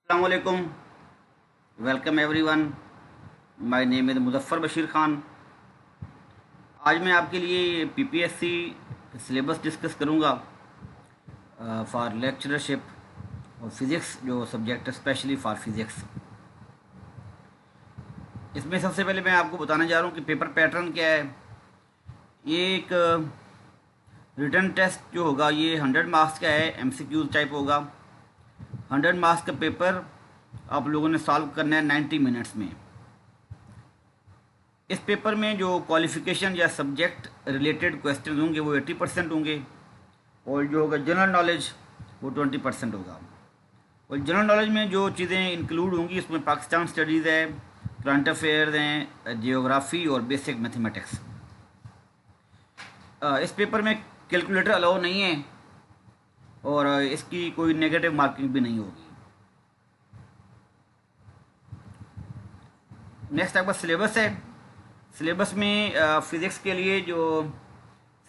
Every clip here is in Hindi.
अस्सलामुअलैकुम। Welcome everyone. My name is Muzaffar Bashir Khan. आज मैं आपके लिए पीपीएससी सिलेबस डिस्कस करूंगा फॉर लेक्चरशिप और फिज़िक्स, जो सब्जेक्ट है स्पेशली फॉर फिज़िक्स। इसमें सबसे पहले मैं आपको बताने जा रहा हूँ कि पेपर पैटर्न क्या है। ये एक रिटन टेस्ट जो होगा ये 100 मार्क्स का है, एमसीक्यूज टाइप होगा। 100 मार्क्स का पेपर आप लोगों ने सॉल्व करना है 90 मिनट्स में। इस पेपर में जो क्वालिफिकेशन या सब्जेक्ट रिलेटेड क्वेश्चन होंगे वो 80% होंगे, और जो होगा जनरल नॉलेज वो 20% होगा। और जनरल नॉलेज में जो चीज़ें इंक्लूड होंगी उसमें पाकिस्तान स्टडीज़ है, करंट अफेयर्स हैं, जियोग्राफी और बेसिक मैथमेटिक्स। इस पेपर में कैलकुलेटर अलाउ नहीं है और इसकी कोई नेगेटिव मार्किंग भी नहीं होगी। नेक्स्ट आपका सिलेबस है। सिलेबस में फिज़िक्स के लिए जो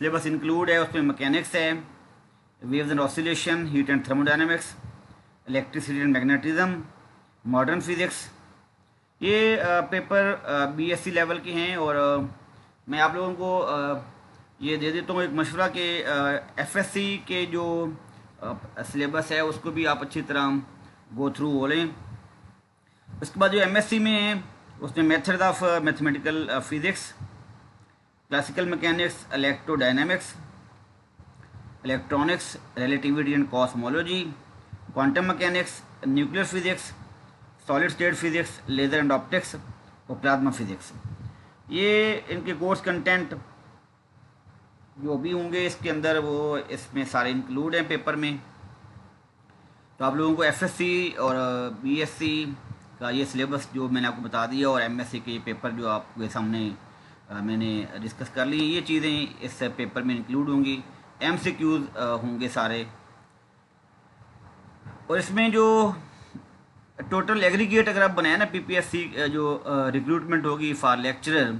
सिलेबस इंक्लूड है उसमें मैकेनिक्स है, waves and oscillation, heat and thermodynamics, electricity and magnetism, modern physics. ये पेपर बीएससी लेवल के हैं। और मैं आप लोगों को ये दे देता हूँ एक मशवरा कि एफएससी के जो सिलेबस है उसको भी आप अच्छी तरह गो थ्रू हो लें। उसके बाद जो एमएससी में है उसमें method of mathematical physics, classical mechanics, electrodynamics, electronics, relativity and cosmology, quantum mechanics, nuclear physics, solid state physics, laser and optics और प्लाज्मा फिज़िक्स। ये इनके कोर्स कंटेंट जो भी होंगे इसके अंदर वो इसमें सारे इंक्लूड हैं पेपर में। तो आप लोगों को एफएससी और बीएससी का ये सिलेबस जो मैंने आपको बता दिया और एमएससी के ये पेपर जो आपके सामने मैंने डिस्कस कर लिए, ये चीज़ें इस पेपर में इंक्लूड होंगी। एमसीक्यूज होंगे सारे। और इसमें जो टोटल एग्रीगेट अगर आप बनाए ना पीपीएससी जो रिक्रूटमेंट होगी फॉर लेक्चरर,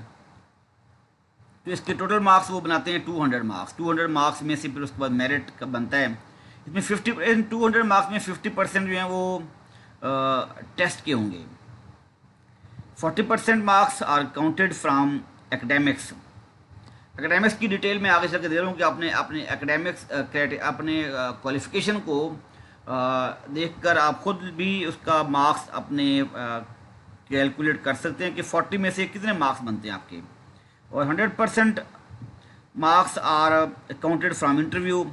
तो इसके टोटल मार्क्स वो बनाते हैं 200 मार्क्स। 200 मार्क्स में से फिर उसके बाद मेरिट का बनता है। इसमें 200 मार्क्स में 50% जो हैं वो टेस्ट के होंगे। 40% marks are counted from academics. Academics की डिटेल में आगे चलकर दे रहा हूँ कि आपने अपने एकेडमिक्स अपने क्वालिफिकेशन को देखकर आप खुद भी उसका मार्क्स अपने कैलकुलेट कर सकते हैं कि 40 में से कितने मार्क्स बनते हैं आपके। और 100% marks are counted from interview.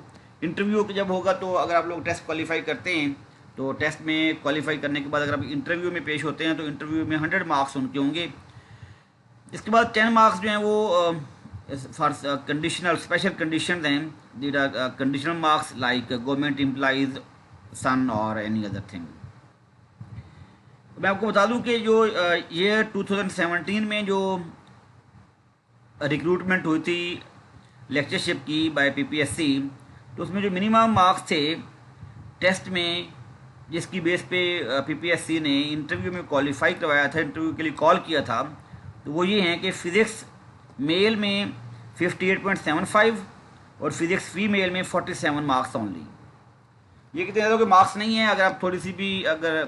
Interview जब होगा तो अगर आप लोग टेस्ट क्वालिफाई करते हैं तो टेस्ट में क्वालिफाई करने के बाद अगर आप इंटरव्यू में पेश होते हैं तो इंटरव्यू में 100 मार्क्स उनके होंगे। इसके बाद 10 मार्क्स जो हैं वो फॉर कंडीशनल स्पेशल कंडीशन हैं। That are conditional marks like government employees son और एनी अदर थिंग। मैं आपको बता दूं कि जो ये 2017 में जो रिक्रूटमेंट हुई थी लेक्चरशिप की बाय पीपीएससी, तो उसमें जो मिनिमम मार्क्स थे टेस्ट में जिसकी बेस पे पीपीएससी ने इंटरव्यू में क्वालिफाई करवाया था, इंटरव्यू के लिए कॉल किया था, तो वो ये हैं कि फ़िज़िक्स मेल में 58.75 और फिज़िक्स फीमेल में 47 मार्क्स ओनली। ये कितने ज़्यादा के मार्क्स नहीं है। अगर आप थोड़ी सी भी अगर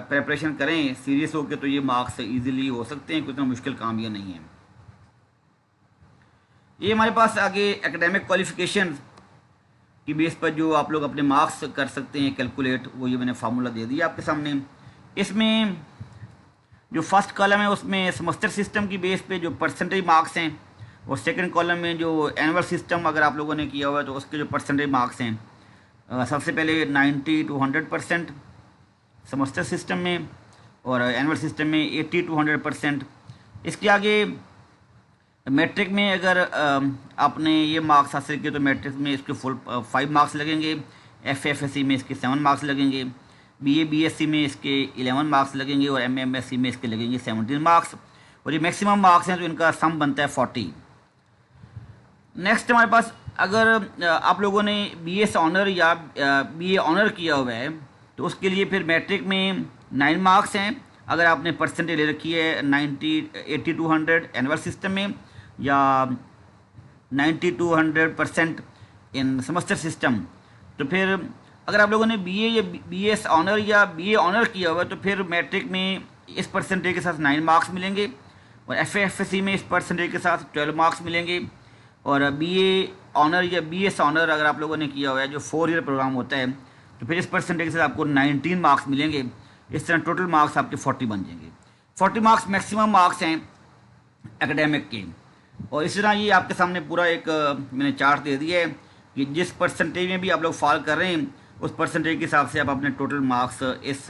प्रेपरेशन करें सीरियस होकर तो ये मार्क्स इजीली हो सकते हैं, कोई मुश्किल काम ये नहीं है। ये हमारे पास आगे एकेडमिक क्वालिफिकेशन की बेस पर जो आप लोग अपने मार्क्स कर सकते हैं कैलकुलेट, वो ये मैंने फार्मूला दे दिया आपके सामने। इसमें जो फर्स्ट कॉलम है उसमें सेमेस्टर सिस्टम की बेस पे जो परसेंटेज मार्क्स हैं, और सेकंड कॉलम में जो एनुअल सिस्टम अगर आप लोगों ने किया हुआ है तो उसके जो परसेंटेज मार्क्स हैं। सबसे पहले 90 to 100% सेमेस्टर सिस्टम में, और एनुअल सिस्टम में 80 to 100%। इसके आगे मैट्रिक में अगर आपने ये मार्क्स हासिल किए तो मैट्रिक में इसके फुल 5 मार्क्स लगेंगे। एफएफएससी में इसके 7 मार्क्स लगेंगे। बीएससी में इसके 11 मार्क्स लगेंगे और एमएससी में इसके लगेंगे 17 मार्क्स। और ये मैक्सिमम मार्क्स हैं तो इनका सम बनता है 40। नेक्स्ट हमारे पास अगर आप लोगों ने बीएस ऑनर या बीए ऑनर किया हुआ है तो उसके लिए फिर मैट्रिक में 9 मार्क्स हैं अगर आपने परसेंटेज ले रखी है 80 to 100 एनुअल सिस्टम में, या 90 to 100% इन सेमेस्टर सिस्टम, तो फिर अगर आप लोगों ने बीए या बीएस ऑनर या बीए ऑनर किया हुआ है तो फिर मैट्रिक में इस परसेंटेज के साथ 9 मार्क्स मिलेंगे, और एफएससी में इस परसेंटेज के साथ 12 मार्क्स मिलेंगे, और बीए ऑनर या बीएस ऑनर अगर आप लोगों ने किया हुआ है जो 4 ईयर प्रोग्राम होता है तो फिर इस परसेंटेज के साथ आपको 19 मार्क्स मिलेंगे। इस तरह टोटल मार्क्स आपके 40 बन जाएंगे। 40 मार्क्स मैक्सिमम मार्क्स हैं एकेडमिक के। और इस तरह ये आपके सामने पूरा एक मैंने चार्ट दे दिया है कि जिस परसेंटेज में भी आप लोग फॉल कर रहे हैं उस परसेंटेज के हिसाब से आप अपने टोटल मार्क्स इस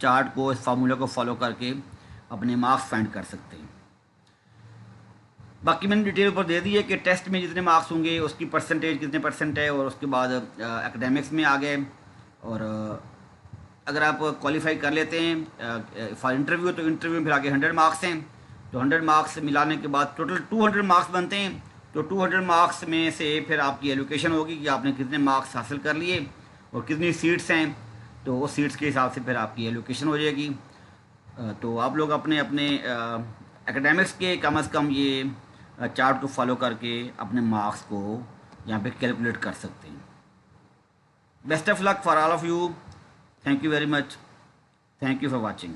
चार्ट को, इस फार्मूला को फॉलो करके अपने मार्क्स फाइंड कर सकते हैं। बाकी मैंने डिटेल ऊपर दे दी है कि टेस्ट में जितने मार्क्स होंगे उसकी परसेंटेज कितने परसेंट है, और उसके बाद एकेडमिक्स में आ गए। और अगर आप क्वालिफाई कर लेते हैं फॉर इंटरव्यू तो इंटरव्यू में फिर आगे 100 मार्क्स हैं, तो 100 मार्क्स मिलाने के बाद टोटल 200 मार्क्स बनते हैं। तो 200 मार्क्स में से फिर आपकी एलोकेशन होगी कि आपने कितने मार्क्स हासिल कर लिए और कितनी सीट्स हैं, तो वो सीट्स के हिसाब से फिर आपकी एलोकेशन हो जाएगी। तो आप लोग अपने अपने एकेडमिक्स के कम से कम ये चार्ट को फॉलो करके अपने मार्क्स को यहाँ पे कैलकुलेट कर सकते हैं। Best of luck for all of you. Thank you very much. Thank you for watching.